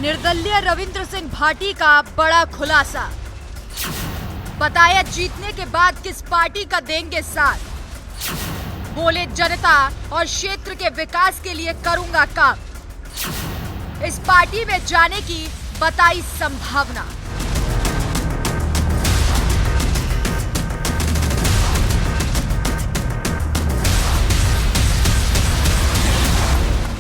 निर्दलीय रविंद्र सिंह भाटी का बड़ा खुलासा। बताया जीतने के बाद किस पार्टी का देंगे साथ। बोले जनता और क्षेत्र के विकास के लिए करूंगा काम। इस पार्टी में जाने की बताई संभावना।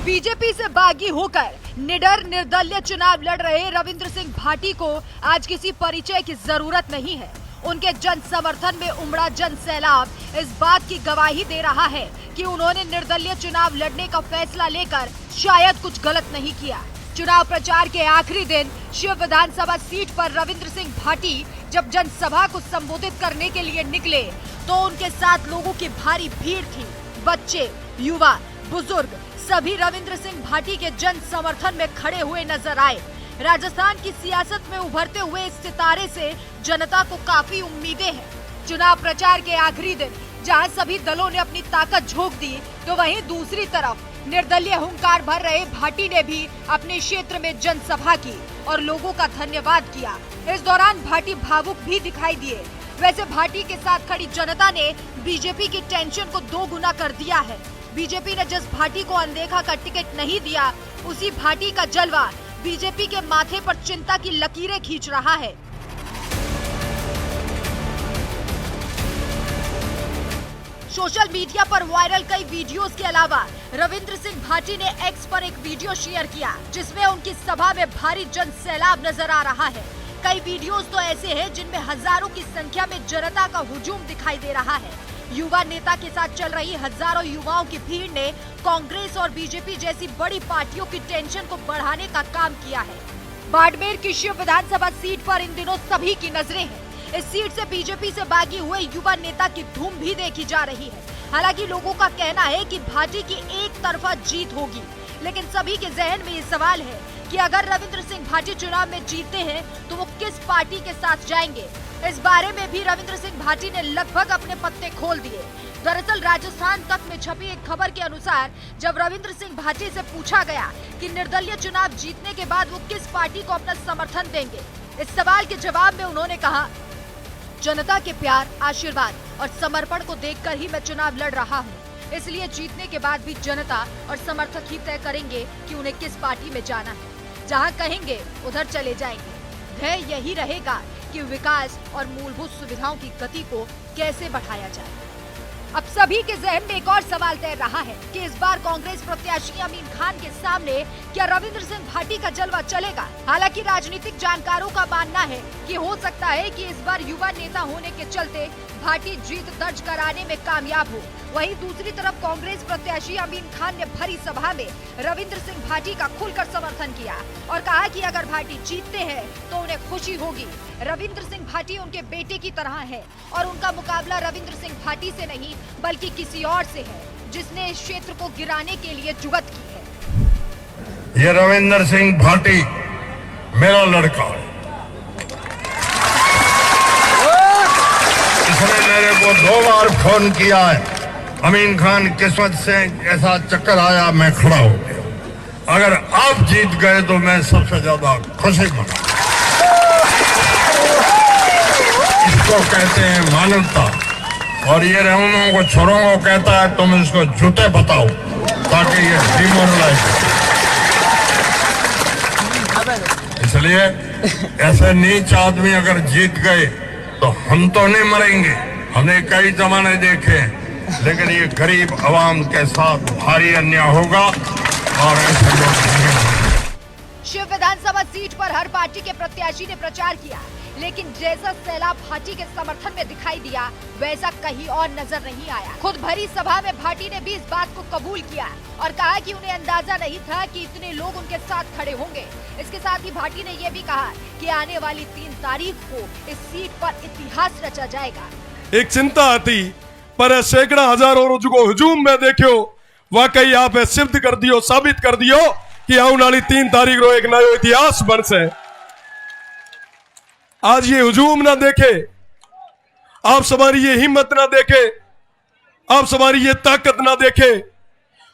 बीजेपी से बागी होकर निडर निर्दलीय चुनाव लड़ रहे रविंद्र सिंह भाटी को आज किसी परिचय की जरूरत नहीं है। उनके जन समर्थन में उमड़ा जन सैलाब इस बात की गवाही दे रहा है कि उन्होंने निर्दलीय चुनाव लड़ने का फैसला लेकर शायद कुछ गलत नहीं किया। चुनाव प्रचार के आखिरी दिन शिव विधानसभा सीट पर रविंद्र सिंह भाटी जब जनसभा को संबोधित करने के लिए निकले तो उनके साथ लोगों की भारी भीड़ थी। बच्चे, युवा, बुजुर्ग सभी रविंद्र सिंह भाटी के जन समर्थन में खड़े हुए नजर आए। राजस्थान की सियासत में उभरते हुए इस सितारे से जनता को काफी उम्मीदें हैं। चुनाव प्रचार के आखिरी दिन जहां सभी दलों ने अपनी ताकत झोंक दी, तो वहीं दूसरी तरफ निर्दलीय हुंकार भर रहे भाटी ने भी अपने क्षेत्र में जनसभा की और लोगों का धन्यवाद किया। इस दौरान भाटी भावुक भी दिखाई दिए। वैसे भाटी के साथ खड़ी जनता ने बीजेपी की टेंशन को 2 गुना कर दिया है। बीजेपी ने जिस भाटी को अनदेखा का टिकट नहीं दिया, उसी भाटी का जलवा बीजेपी के माथे पर चिंता की लकीरें खींच रहा है। सोशल मीडिया पर वायरल कई वीडियोस के अलावा रविंद्र सिंह भाटी ने एक्स पर एक वीडियो शेयर किया जिसमें उनकी सभा में भारी जन सैलाब नजर आ रहा है। कई वीडियोस तो ऐसे हैं जिनमें हजारों की संख्या में जनता का हुजूम दिखाई दे रहा है। युवा नेता के साथ चल रही हजारों युवाओं की भीड़ ने कांग्रेस और बीजेपी जैसी बड़ी पार्टियों की टेंशन को बढ़ाने का काम किया है। बाड़मेर की शिव विधानसभा सीट पर इन दिनों सभी की नजरें हैं। इस सीट से बीजेपी से बागी हुए युवा नेता की धूम भी देखी जा रही है। हालांकि लोगों का कहना है कि भाटी की एक तरफा जीत होगी, लेकिन सभी के जहन में ये सवाल है कि अगर रविंद्र सिंह भाटी चुनाव में जीतते हैं तो वो किस पार्टी के साथ जाएंगे। इस बारे में भी रविंद्र सिंह भाटी ने लगभग अपने पत्ते खोल दिए। दरअसल राजस्थान तक में छपी एक खबर के अनुसार जब रविंद्र सिंह भाटी से पूछा गया कि निर्दलीय चुनाव जीतने के बाद वो किस पार्टी को अपना समर्थन देंगे, इस सवाल के जवाब में उन्होंने कहा, जनता के प्यार, आशीर्वाद और समर्पण को देखकर ही मैं चुनाव लड़ रहा हूँ। इसलिए जीतने के बाद भी जनता और समर्थक ही तय करेंगे कि उन्हें किस पार्टी में जाना है। जहाँ कहेंगे उधर चले जाएंगे। ध्येय यही रहेगा कि विकास और मूलभूत सुविधाओं की गति को कैसे बढ़ाया जाए। अब सभी के जहन में एक और सवाल तैर रहा है कि इस बार कांग्रेस प्रत्याशी अमीन खान के सामने क्या रविंद्र सिंह भाटी का जलवा चलेगा। हालांकि राजनीतिक जानकारों का मानना है कि हो सकता है कि इस बार युवा नेता होने के चलते भाटी जीत दर्ज कराने में कामयाब हो। वहीं दूसरी तरफ कांग्रेस प्रत्याशी अमीन खान ने भरी सभा में रविंद्र सिंह भाटी का खुलकर समर्थन किया और कहा कि अगर भाटी जीतते हैं तो उन्हें खुशी होगी। रविंद्र सिंह भाटी उनके बेटे की तरह है और उनका मुकाबला रविंद्र सिंह भाटी से नहीं बल्कि किसी और से है जिसने इस क्षेत्र को गिराने के लिए जुगत की है। ये रविंद्र सिंह भाटी मेरा लड़का है। इसने मेरे को 2 बार फोन किया है। अमीन खान, किस्मत से ऐसा चक्कर आया, मैं खड़ा हो गया। अगर आप जीत गए तो मैं सबसे ज्यादा खुशी मना। इसको कहते हैं मानवता। और ये रहूंगा को छोरों को कहता है तुम इसको झूठे बताओ ताकि ये डिमोरलाइज। इसलिए ऐसे नीच आदमी अगर जीत गए तो हम तो नहीं मरेंगे। हमने कई जमाने देखे, लेकिन ये गरीब आवाम के साथ भारी अन्याय होगा और ऐसे लोग। शिव विधानसभा सीट पर हर पार्टी के प्रत्याशी ने प्रचार किया, लेकिन जैसा सैलाब भाटी के समर्थन में दिखाई दिया वैसा कहीं और नजर नहीं आया। खुद भरी सभा में भाटी ने भी इस बात को कबूल किया और कहा कि उन्हें अंदाजा नहीं था कि इतने लोग उनके साथ खड़े होंगे। इसके साथ ही भाटी ने यह भी कहा कि आने वाली 3 तारीख को इस सीट पर इतिहास रचा जाएगा। एक चिंता आती पर सैकड़ा हजारों रोज को हुजूम में देखो वाकई आप सिद्ध कर दियो, साबित कर दियो कि आने वाली 3 तारीख रो एक नयो इतिहास बन से। आज ये हुजूम ना देखे, आप हमारी ये हिम्मत ना देखे, आप हमारी ये ताकत ना देखे,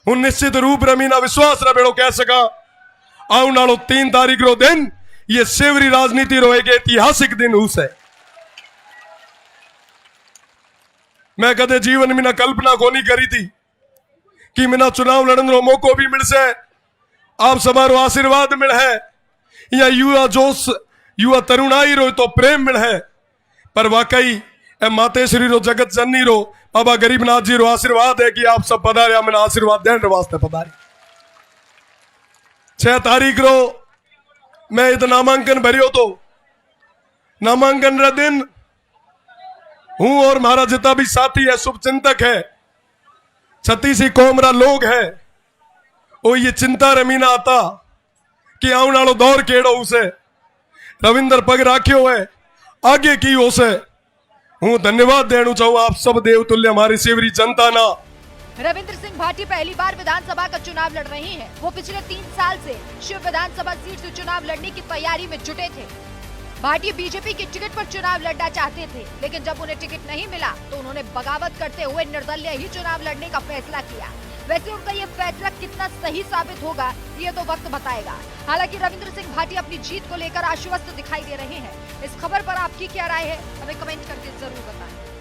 उन निश्चित रूप रमीना विश्वास ना बेड़ो कह सका आने वालों 3 तारीख रो दिन ये सेवरी राजनीति रो एक ऐतिहासिक दिन हुस है। मैं कदे जीवन में ना कल्पना कोनी करी थी कि मिना चुनाव लड़न रो मौको भी मिल से, आप समारो आशीर्वाद मिल है, या युवा जोश युवा तरुणाई रो तो प्रेम मिल है। पर वाकई ए मातेश्वरी रो जगत जननी रो बाबा गरीबनाथ जी रो आशीर्वाद है कि आप सब पधारे, मैंने आशीर्वाद देने वास्ते पधारी। 6 तारीख रो मैं इत नामांकन भरियो तो नामांकन रे दिन हूं और मारा जितना भी साथी है, शुभ चिंतक है, छत्तीस ही कौम रा लोग है, वो ये चिंता रमीना आता कि आने वालो दौर केड़ो उसे रविंद्र पग राख्यो है आगे की उसे हूं धन्यवाद देना चाहूं आप सब देवतुल्य हमारी सेवरी जनता ना। रविंद्र सिंह भाटी पहली बार विधानसभा का चुनाव लड़ रहे हैं। वो पिछले 3 साल से शिव विधानसभा सीट से चुनाव लड़ने की तैयारी में जुटे थे। भाटी बीजेपी की टिकट पर चुनाव लड़ना चाहते थे, लेकिन जब उन्हें टिकट नहीं मिला तो उन्होंने बगावत करते हुए निर्दलीय ही चुनाव लड़ने का फैसला किया। वैसे उनका ये फैसला कितना सही साबित होगा ये तो वक्त बताएगा। हालांकि रविंद्र सिंह भाटी अपनी जीत को लेकर आश्वस्त दिखाई दे रहे हैं। इस खबर पर आपकी क्या राय है, हमें कमेंट करके जरूर बताएं।